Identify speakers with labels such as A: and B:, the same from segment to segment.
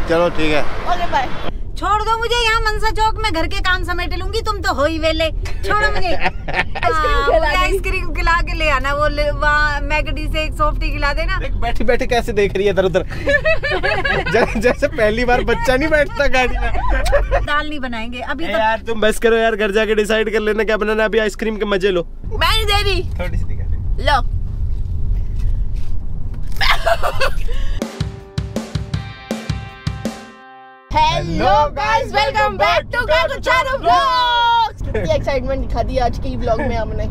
A: चलो ठीक है,
B: ओके बाय।
C: छोड़ दो मुझे यहाँ मनसा चौक में घर के काम समेट लूंगी, तुम तो हो ही वेले। छोड़ो मुझे। आइसक्रीम खिला के ले आना, वो वहाँ मैगडी से एक सॉफ्टी खिला देना।
D: बैठे बैठे कैसे देख रही है इधर उधर। जैसे पहली बार बच्चा नहीं बैठता गाड़ी में।
C: दाल नहीं बनाएंगे अभी तो।
D: यार तुम बस करो यार, घर जाके डिसाइड कर लेना क्या बनाना। अभी आइसक्रीम के मजे लो।
B: मैं नहीं दे रही,
D: थोड़ी सी दिखा दे।
B: लो। Hello guys, welcome back to Kaku Charu vlogs. ये एक्साइटमेंट दिखा दी आज की व्लॉग में हमने।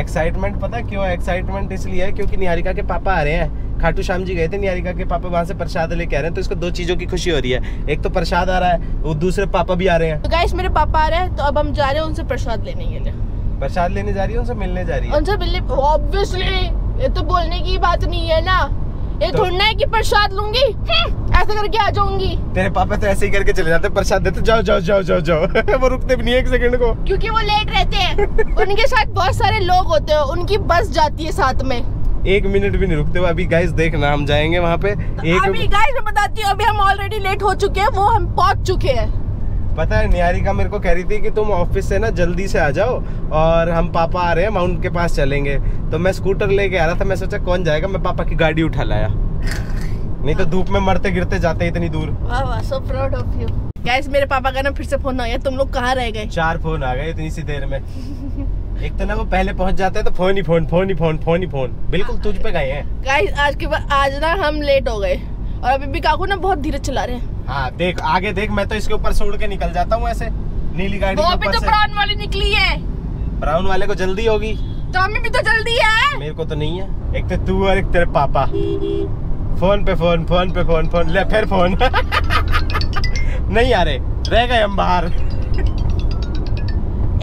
D: एक्साइटमेंट पता क्यों है? एक्साइटमेंट इसलिए है क्योंकि निहारिका के पापा आ रहे हैं। खाटू श्याम जी गए थे, निहारिका के पापा वहाँ से प्रसाद लेके आ रहे हैं, तो इसको दो चीजों की खुशी हो रही है। एक तो प्रसाद आ रहा है, वो दूसरे पापा भी आ रहे हैं।
B: तो गाइस मेरे पापा आ रहे हैं, तो अब हम जा रहे हैं उनसे प्रसाद लेने के लिए।
D: प्रसाद लेने जा रही है, उनसे मिलने जा रही है।
B: उनसे मिलने ऑब्वियसली, ये तो बोलने की बात नहीं है ना। ये थोड़ा ना है कि प्रसाद लूंगी ऐसे करके आ जाऊंगी।
D: तेरे पापा तो ऐसे ही करके चले जाते, प्रसाद देते, जाओ जाओ जाओ जाओ जाओ। वो रुकते भी नहीं एक सेकंड को,
B: क्योंकि वो लेट रहते हैं। उनके साथ बहुत सारे लोग होते हैं, उनकी बस जाती है साथ में।
D: एक मिनट भी नहीं रुकते वो। अभी गाइस देखना, हम जाएंगे वहाँ पे।
B: अभी गाइस मैं बताती हूँ, अभी हम ऑलरेडी लेट हो चुके हैं, वो हम पहुँच चुके हैं।
D: पता है निहारिका मेरे को कह रही थी कि तुम ऑफिस से ना जल्दी से आ जाओ और हम पापा आ रहे हैं, माउंट के पास चलेंगे। तो मैं स्कूटर लेके आ रहा था, मैं सोचा कौन जाएगा, मैं पापा की गाड़ी उठा लाया। नहीं तो धूप में मरते गिरते जाते इतनी दूर।
B: वाह वाह, so proud of you. Guys मेरे पापा का ना फिर से फोन आ गया, तुम लोग कहाँ रह गए?
D: 4 फोन आ गए इतनी सी देर में। एक तो ना वो पहले पहुंच जाते हैं तो फोन ही फोन, फोन ही फोन, फोन ही फोन। बिल्कुल तुझ पे गए हैं
B: गाइस। आज ना हम लेट हो गए और अभी भी काकू ना बहुत धीरे चला रहे हैं।
D: हाँ देख आगे देख, मैं तो इसके ऊपर से उड़ के निकल जाता हूँ ऐसे नीली गाड़ी के ऊपर से।
B: ब्राउन वाली निकली है।
D: ब्राउन वाले को जल्दी होगी,
B: तो हमें भी तो जल्दी है।
D: मेरे को तो नहीं है। एक तो तू और एक तेरे पापा फोन पे फोन, फोन पे फोन, फोन ले फिर फोन। नहीं आ रहे, रह गए हम बाहर।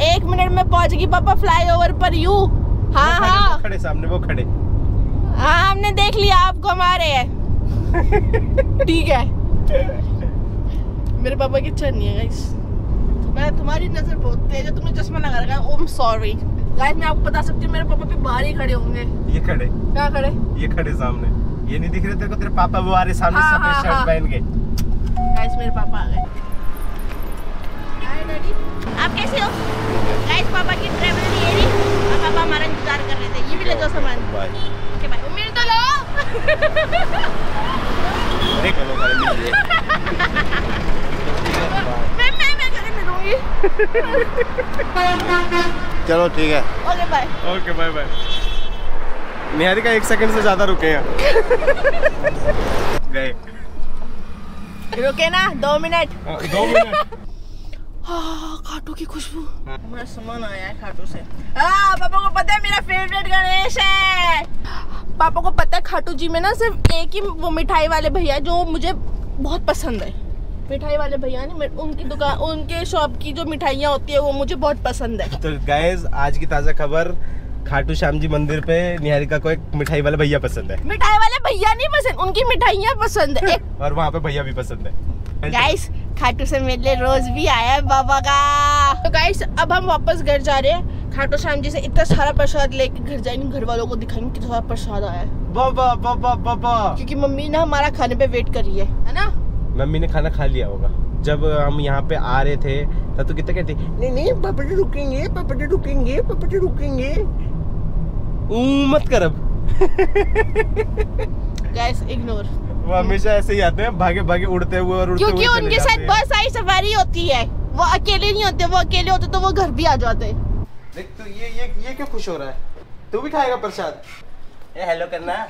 B: 1 मिनट में पहुंचेगी पापा फ्लाईओवर पर। यू हाँ हाँ
D: वो खड़े सामने, वो खड़े।
B: हाँ हमने देख लिया, आपको हम आ रहे हैं। ठीक है। मेरे पापा की इच्छा नहीं है गाइस। मैं तुम्हारी नजर बहुत तेज है, तुमने चश्मा लगा रखा है। ओह सॉरी गाइस, मैं आपको बता सकती हूँ मेरे पापा भी बाहर ही खड़े होंगे।
D: ये खड़े
B: क्या खड़े?
D: ये खड़े सामने, ये नहीं दिख रहे तेरे को? तेरे पापा वो आ रहे सामने, सफेद शर्ट पहन के।
B: गाइस मेरे पापा आ गए। हाय डैडी, आप कैसे हो? गाइस पापा की ट्रैवल ये रही और पापा हमारा इंतजार कर रहे थे। ये भी ले जाओ सामान।
D: बाय।
B: Okay bye. मेरे तो लो। मैं घर में रहूंगी।
A: चलो ठीक है,
B: okay bye.
D: Okay bye bye. Niharika 1 second से ज्यादा रुके हैं। गए
B: रुके ना 2 मिनट।
D: 2 मिनट।
B: खाटू की खुशबू। हमारा सामान आया है खाटू से। पापा को पता है मेरा फेवरेट गणेश है। पापा को पता है खाटू जी में ना सिर्फ एक ही वो मिठाई वाले भैया जो मुझे बहुत पसंद है। मिठाई वाले भैया ने उनकी दुकान, उनके शॉप की जो मिठाइयाँ होती है वो मुझे बहुत पसंद है।
D: तो गाइस आज की ताजा खबर, खाटू श्याम जी मंदिर पे निहारिका को एक मिठाई वाला भैया पसंद है।
B: मिठाई वाले भैया नहीं पसंद, उनकी मिठाइयाँ पसंद है।
D: और वहाँ पे भैया भी पसंद है।
B: गाइस खाटू से मिलने रोज भी आया है बाबा का। तो गाइस अब हम वापस घर जा रहे हैं। खाटू श्याम जी से इतना सारा प्रसाद लेके घर जाएंगे, घर वालों को दिखाएंगे कितना सारा प्रसाद आया है।
D: बाबा बाबा बाबा,
B: क्योंकि मम्मी ना हमारा खाने पे वेट कर रही है ना?
D: मम्मी ने खाना खा लिया होगा। जब हम यहाँ पे आ रहे थे तब तो कितना कहते, नहीं नहीं पापा जी रुकेंगे, पापा जी रुकेंगे, पापा जी रुकेंगे। मत कर अब।
B: Guys ignore.
D: वो हमेशा ऐसे ही आते हैं, भागे भागे उड़ते हुए और उड़ते हुए।
B: क्योंकि उनके साथ बहुत सारी सवारी होती है, वो अकेले नहीं होते। वो अकेले होते तो वो घर भी आ जाते।
D: देख तो ये क्यों खुश हो रहा है? तू भी खाएगा प्रसाद? हेलो करना।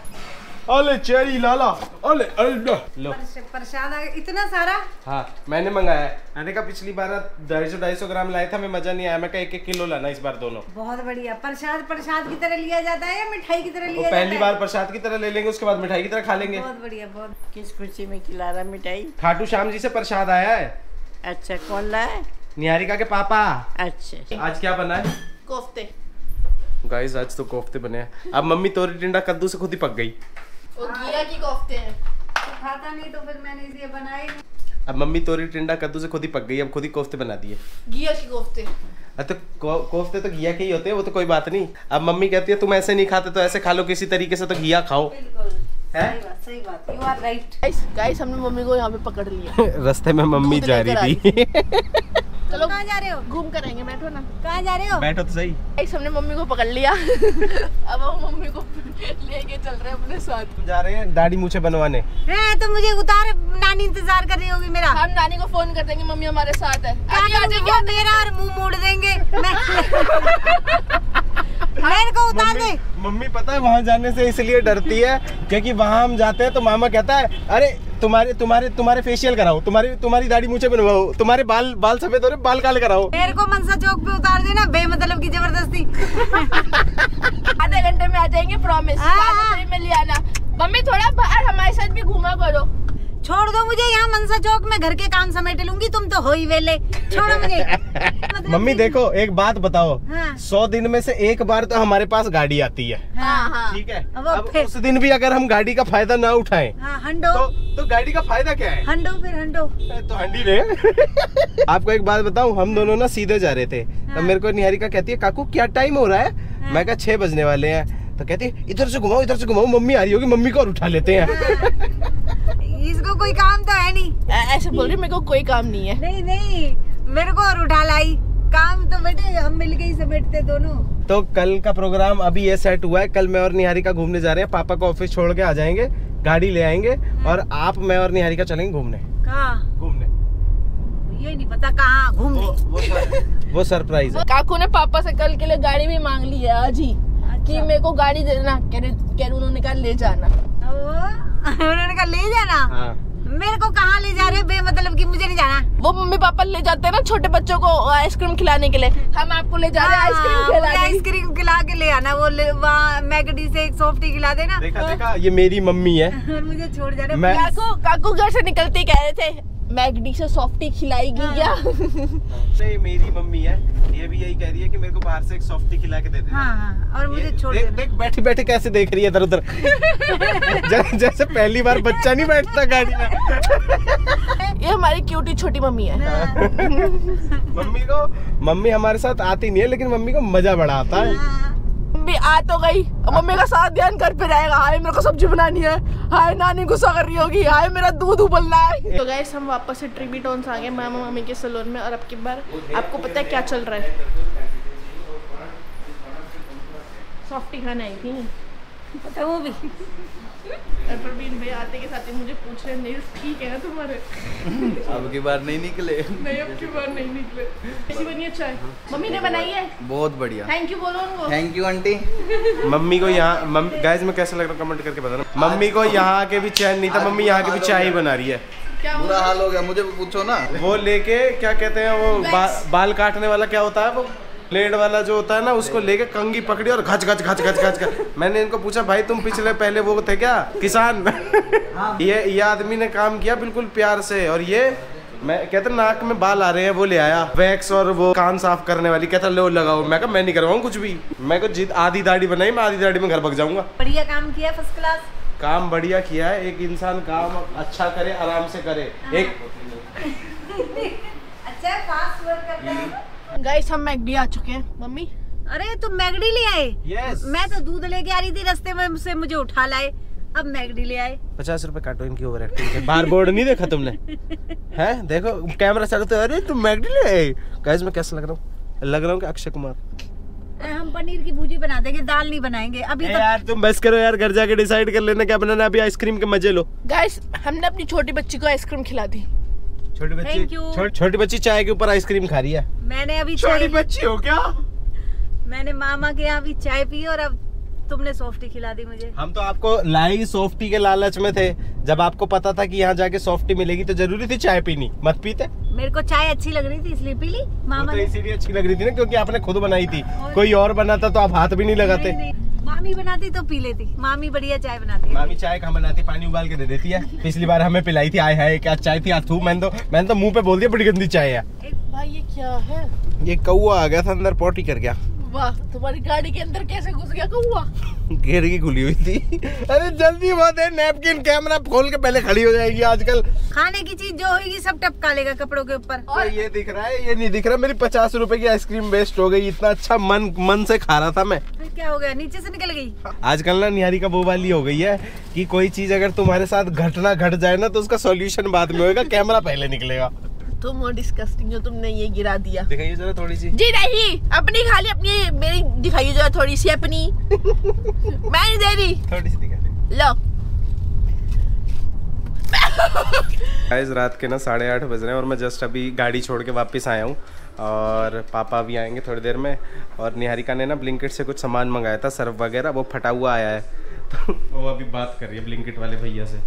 D: ओले चेरी लाला, ओले लो
C: प्रसाद इतना सारा।
D: हाँ मैंने मंगाया है। मैंने कहा पिछली बार 250 ग्राम लाए था, मैं मजा नहीं आया। मैं कहा 1-1 किलो लाना इस बार दोनों।
C: बहुत बढ़िया। प्रसाद की तरह लिया जाता है या मिठाई की तरह लिया जाता है?
D: पहली बार प्रसाद की तरह ले लेंगे, उसके बाद मिठाई की तरह खा लेंगे।
C: बहुत बढ़िया। बहुत।
E: किस खुशी में खिला रहा मिठाई?
D: खाटू श्याम जी से प्रसाद आया है।
E: अच्छा कौन लाया?
D: निहारिका के पापा।
E: अच्छा
D: आज क्या बना है?
B: कोफ्ते।
D: गाइस आज तो कोफ्ते बने हैं। अब मम्मी तोरी टिंडा कद्दू से खुद ही पक गई।
B: वो घिया की कोफ्ते हैं।
C: खाता नहीं तो फिर मैंने इसलिए बनाए।
D: अब मम्मी तोरी टिंडा कद्दू से खुद ही पक गई, अब खुद ही कोफ्ते बना दिए।
B: घिया की कोफ्ते।
D: तो कोफ्ते तो घिया के ही होते हैं, वो तो कोई बात नहीं। अब मम्मी कहती है तुम ऐसे नहीं खाते तो ऐसे खा लो किसी तरीके से, तो घिया खाओ,
C: सही बात, यू आर राइट।
B: गाइस हमने मम्मी को यहाँ पे पकड़ लिया।
D: रास्ते में मम्मी जा रही थी।
B: चलो
C: कहाँ जा रहे हो?
B: घूम कर आएंगे, बैठो ना।
C: कहाँ जा रहे हो?
D: बैठो तो सही।
B: गाइस हमने मम्मी को पकड़ लिया। अब हम मम्मी को लेके चल रहे हैं अपने साथ।
D: जा रहे हैं दाढ़ी मूछे बनवाने।
C: तो मुझे उतार, नानी इंतजार कर रही होगी मेरा।
B: हम नानी को फोन कर देंगे, मम्मी हमारे साथ है।
C: अभी आ जाएंगे, मेरा और मुंह मोड़ देंगे। मैं इनको उतार दे।
D: मम्मी पता है वहाँ जाने से इसलिए डरती है क्योंकि वहाँ हम जाते हैं तो मामा कहता है अरे तुम्हारे फेशियल कराओ, तुम्हारी दाढ़ी मूछे बनवाओ, तुम्हारे बाल सफेद हो रहे, बाल काले कराओ।
C: मेरे को मनसा चौक पे उतार देना बेमतलब की जबरदस्ती।
B: आधे घंटे में आ जाएंगे, प्रॉमिस। में ले आना। मम्मी थोड़ा बाहर हमारे साथ भी घूमा करो।
C: छोड़ दो मुझे, यहाँ मनसा चौक में घर के काम समेट लूंगी, तुम तो हो ही वेले। छोड़ो मुझे।
D: मम्मी देखो एक बात बताओ,
C: हाँ।
D: 100 दिन में से एक बार तो हमारे पास गाड़ी आती है,
B: हाँ।
D: ठीक है।
C: अब
D: अब उस दिन भी अगर हम गाड़ी का फायदा ना उठाएं
C: हंडो
D: तो गाड़ी का फायदा क्या है?
C: हंडो फिर हंडो
D: तो हंडी रहे। आपको एक बात बताऊं, हम दोनों ना सीधे जा रहे थे, तब मेरे को निहारिका कहती है काकू क्या टाइम हो रहा है? मैं कहा 6 बजने वाले हैं। तो कहती है इधर से घुमाओ, मम्मी आ रही होगी, मम्मी को और उठा लेते हैं।
C: इसको कोई काम तो है नहीं।
B: ऐसे बोल रही, मेरे को कोई काम नहीं है।
C: नहीं मेरे को और उठा लाई, काम तो बेटे हम मिलके ही समेटते दोनों।
D: तो कल का प्रोग्राम अभी ये सेट हुआ है, कल मैं और निहारिका घूमने जा रहे हैं। पापा को ऑफिस छोड़ के आ जाएंगे, गाड़ी ले आएंगे और आप मैं और निहारिका चलेंगे घूमने।
C: कहाँ
D: घूमने?
C: ये नहीं पता कहाँ घूमने।
D: वो सरप्राइज है।
B: काकू ने पापा से कल के लिए गाड़ी भी मांग ली है आज ही। कि मेरे को गाड़ी देना, कह उन्होंने कहा ले जाना।
C: उन्होंने कहा ले जाना।
D: हाँ।
C: मेरे को कहाँ ले जा रहे बेमतलब की, मुझे नहीं जाना।
B: वो मम्मी पापा ले जाते हैं ना छोटे बच्चों को आइसक्रीम खिलाने के लिए, हम आपको ले जा रहे हैं आइसक्रीम खिलाने।
C: आइसक्रीम खिला के ले आना, वो वहाँ मैगडी से एक सॉफ्टी खिला देना।
D: देखा ये मेरी मम्मी है।
C: और मुझे छोड़ जा रहे।
B: काकू घर से निकलते कह रहे थे मैगडी से सॉफ्टी खिलाएगी क्या?
D: नहीं मेरी मम्मी है, ये भी यही कह रही है कि मेरे को बाहर से एक सॉफ्टी खिला के दे दे।
C: हाँ, और मुझे छोड़ देना।
D: देख बैठे बैठे कैसे देख रही है इधर उधर। जैसे पहली बार बच्चा नहीं बैठता गाड़ी में।
B: ये हमारी क्यूटी छोटी मम्मी है।
D: मम्मी हमारे साथ आती नहीं है, लेकिन मम्मी को मजा बड़ा आता है।
B: मम्मी आ तो गई, मम्मी का साथ ध्यान कर पे रहेगा। हाय मेरे को सब्जी बनानी है, हाय नानी गुस्सा कर रही होगी, हाय मेरा दूध उबलना है। तो गाइस हम वापस से ट्रिबी टोन्स आ गए मामा मामी के सैलून में। और अब की बार आपको पता है क्या चल रहा है? सॉफ्टी खाना आई थी
C: पता वो भी।
B: प्रवीण भाई आते के साथ ही मुझे पूछ रहे नेल्स ठीक है ना तुम्हारे?
A: अब की बार नहीं निकले।
B: नहीं अब की बार नहीं निकले। कैसी बनी है चाय? मम्मी ने बनाई है।
A: बहुत बढ़िया।
B: थैंक यू बोलो उनको।
A: Thank you aunty.
D: मम्मी को यहाँ गाइस में कैसा लग रहा कमेंट करके बताना। मम्मी को यहाँ के भी चैन नहीं था, मम्मी यहाँ के भी चाय ही बना रही है।
B: क्या
A: बुरा हाल हो गया, मुझे पूछो ना।
D: वो लेके क्या कहते हैं वो बाल काटने वाला क्या होता है, वो ब्लेड वाला जो होता है ना, उसको लेके कंघी पकड़ी और घच घच घच घच घच घच। मैंने इनको पूछा भाई तुम पहले वो थे क्या किसान? ये आदमी ने काम किया बिल्कुल प्यार से। और ये मैं कहता नाक में बाल आ रहे हैं, वो ले आया वैक्स और वो कान साफ करने वाली, कहता लो लगाओ। मैं कहा मैं नहीं करवाऊँ कुछ भी, मैं को जिद आधी दाढ़ी बनाई, मैं आधी दाढ़ी में घर भाग जाऊंगा।
C: बढ़िया काम किया, फर्स्ट क्लास
D: काम बढ़िया किया है। एक इंसान काम अच्छा करे, आराम से करे। एक
C: अच्छा फास्ट वर्क करता है।
B: गाइस हम मैगडी आ चुके हैं। मम्मी
C: अरे तुम मैगडी ले आए?
D: Yes.
C: मैं तो दूध लेके आ रही थी, रास्ते में से मुझे उठा लाए, अब मैगडी ले आए।
D: 50 रुपए काटो इनकी ओवर एक्टिंग के। बार बोर्ड नहीं देखा तुमने? हैं देखो कैमरा चालू तो, अरे तुम मैगडी ले आए। गाइस मैं कैसा लग रहा हूँ कि अक्षय कुमार।
C: हम पनीर की भुजी बना देंगे, दाल नहीं बनाएंगे अभी तो।
D: यार तुम बस करो यार, घर जाके डिसाइड कर लेना क्या बनाना। अभी आइसक्रीम के मजे लो।
B: गाइस हमने अपनी छोटी बच्ची को आइसक्रीम खिला दी।
C: Thank you.
D: छोटी बच्ची चाय के ऊपर आइसक्रीम खा रही है।
C: मैंने अभी
D: छोटी बच्ची हो क्या?
C: मैंने मामा के यहाँ भी चाय पी और अब तुमने सॉफ्टी खिला दी मुझे।
D: हम तो आपको लाई सॉफ्टी के लालच में थे। जब आपको पता था कि यहाँ जाके सॉफ्टी मिलेगी तो जरूरी थी चाय पीनी, मत पीते।
C: मेरे को चाय अच्छी लग रही थी इसलिए पी ली। मामा
D: तो इसीलिए अच्छी लग रही थी ना, क्योंकि आपने खुद बनाई थी। कोई और बनाता तो आप हाथ भी नहीं लगाते।
C: नहीं, मामी बनाती तो पी लेती। मामी बढ़िया चाय बनाती है।
D: मामी चाय कहाँ बनाती, पानी उबाल के दे देती है। पिछली बार हमें पिलाई थी, आय हाय क्या चाय थी। थू मैंने तो मुंह पे बोल दिया बड़ी गंदी चाय है।
B: भाई ये क्या है?
D: ये कौवा आ गया था अंदर, पॉटी कर गया।
B: वाह, तुम्हारी गाड़ी के अंदर कैसे घुस गया कौवा?
D: खिड़की खुली हुई थी। अरे जल्दी बहुत है, नैपकिन कैमरा खोल के पहले खड़ी हो जाएगी आजकल।
C: खाने की चीज जो होगी सब टपका लेगा कपड़ों के ऊपर।
D: और ये दिख रहा है, ये नहीं दिख रहा। मेरी 50 रुपए की आइसक्रीम वेस्ट हो गई। इतना अच्छा मन से खा रहा था मैं।
C: फिर क्या हो गया, नीचे से निकल गई?
D: आजकल ना निहारी का वो वाली हो गई है कि कोई चीज अगर तुम्हारे साथ घटना घट जाए ना तो उसका सॉल्यूशन बाद में होगा, कैमरा पहले निकलेगा।
B: तुम वो डिस्कस्टिंग जो तुमने ये गिरा दिया।
D: दिखाइए जरा थोड़ी सी।
B: जी नहीं, अपनी खाली अपनी मेरी दिखाइए जरा थोड़ी सी अपनी। मैं नहीं दे रही।
D: थोड़ी सी दिखा दे।
B: लो।
D: गाइस रात के ना 8:30 बज रहे हैं और मैं जस्ट अभी गाड़ी छोड़ के वापस आया हूँ और पापा भी आएंगे थोड़ी देर में। और निहारिका ने ना ब्लिंकिट से कुछ सामान मंगाया था, सर्फ वगैरह, वो फटा हुआ आया है तो वो अभी बात कर रही है ब्लिंकिट वाले भैया से।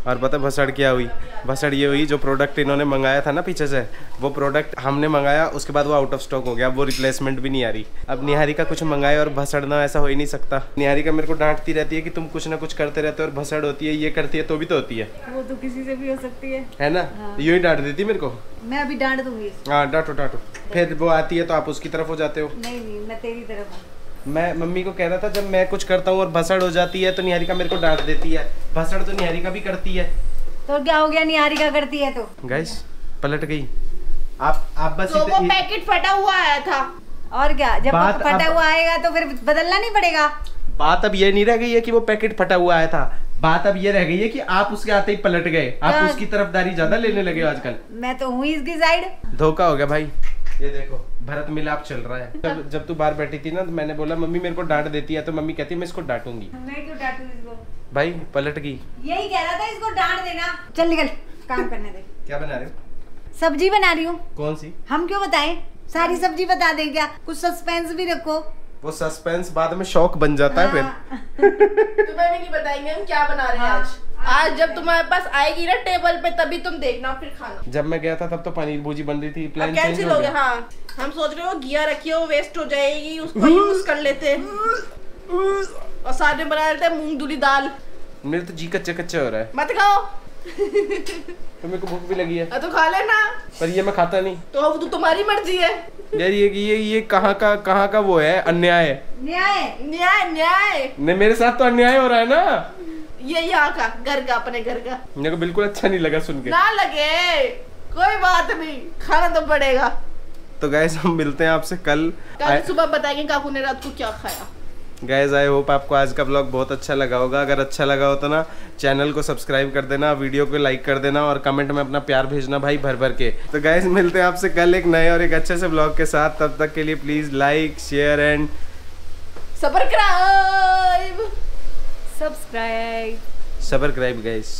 D: और पता भसड़ क्या हुई? भसड़ ये हुई, जो प्रोडक्ट इन्होंने मंगाया था ना पीछे से, वो प्रोडक्ट हमने मंगाया, उसके बाद वो आउट ऑफ स्टॉक हो गया। अब वो रिप्लेसमेंट भी नहीं आ रही। अब निहारिका कुछ मंगाए और भसड़ना, ऐसा हो ही नहीं सकता। निहारिका मेरे को डांटती रहती है कि तुम कुछ ना कुछ करते रहते हो और भसड़ होती है, ये करती है तो भी तो होती है।
C: वो तो किसी से भी हो सकती है
D: ना? यूं ही डांट देती मेरे को।
C: मैं अभी डांट दूंगी।
D: हाँ डांटो डांटो। फिर वो आती है तो आप उसकी तरफ हो जाते हो।
C: नहीं नहीं, मैं तेरी तरफ हूँ।
D: मैं मम्मी को कह रहा था, जब मैं कुछ करता हूँ और भसड़ हो जाती है तो निहारिका मेरे को डांट देती है। भसड़ तो निहारिका भी करती है।
C: तो क्या हो गया, निहारिका करती है तो?
D: गाइस पलट गई। आप बस
B: तो वो पैकेट फटा हुआ आया था।
C: और क्या, जब
D: बात
C: फटा
D: अब-
C: हुआ आएगा तो फिर बदलना नहीं पड़ेगा।
D: बात अब ये नहीं रह गई है कि वो पैकेट फटा हुआ आया था। बात अब ये रह गई है कि आप उसके आते ही पलट गए। आप
C: हाँ।
D: उसकी तरफदारी ज्यादा लेने लगे हो आजकल।
C: मैं तो हूँ इसकी साइड।
D: धोखा हो गया भाई। ये देखो भरत मिलाप चल रहा है। जब तू बाहर बैठी थी ना तो मैंने बोला मम्मी मेरे को डांट देती है, तो मम्मी कहती है मैं इसको डांटूंगी।
C: मैं क्यों डांटूं इसको?
D: भाई पलट गई।
C: यही कह रहा था, इसको डांट देना। चल निकल, काम करने दे।
D: क्या बना रहे हो?
C: सब्जी बना रही हूँ।
D: कौन सी?
C: हम क्यों बताएं, सारी सब्जी बता दें क्या? कुछ सस्पेंस भी रखो।
D: वो सस्पेंस बाद में शौक बन जाता है फिर।
C: हाँ।
B: तुम्हें भी नहीं बताएंगे हम क्या बना रहे हैं आज। आज जब तुम्हारे पास आएगी ना टेबल पे तभी तुम देखना फिर खाना।
D: जब मैं गया था तब तो पनीर भुजी बन रही थी। प्लान चेंज
B: कैंसिल
D: हो
B: हो गया।
D: गया।
B: हाँ, हम सोच रहे हो घिया रखी हो, वेस्ट हो जाएगी, उसको यूज कर लेते और साथ में बना लेते मूंग धुली दाल।
D: मेरे तो जी कच्चे कच्चे हो रहा है।
B: मत खाओ।
D: तो मेरे को भूख भी लगी है।
B: तो खा लेना।
D: पर ये मैं खाता नहीं।
B: तो अब तो तुम्हारी मर्जी है।
D: यार ये कहाँ का वो है अन्याय।
C: न्याय
B: न्याय न्याय।
D: नहीं मेरे साथ तो अन्याय हो रहा है ना।
B: ये यहाँ का घर का, अपने घर का।
D: मेरे को बिल्कुल अच्छा नहीं लगा सुन के।
B: ना लगे कोई बात नहीं, खाना तो पड़ेगा।
D: तो गाइस हम मिलते हैं आपसे कल
B: सुबह बताएंगे काकू ने रात को क्या खाया।
D: गाइस आई होप आपको आज का ब्लॉग बहुत अच्छा लगा होगा। अगर अच्छा लगा हो तो ना चैनल को सब्सक्राइब कर देना, वीडियो को लाइक कर देना और कमेंट में अपना प्यार भेजना भाई भर भर के। तो गाइस मिलते हैं आपसे कल एक नए और एक अच्छे से ब्लॉग के साथ। तब तक के लिए please like share and
B: subscribe
C: subscribe
D: subscribe guys.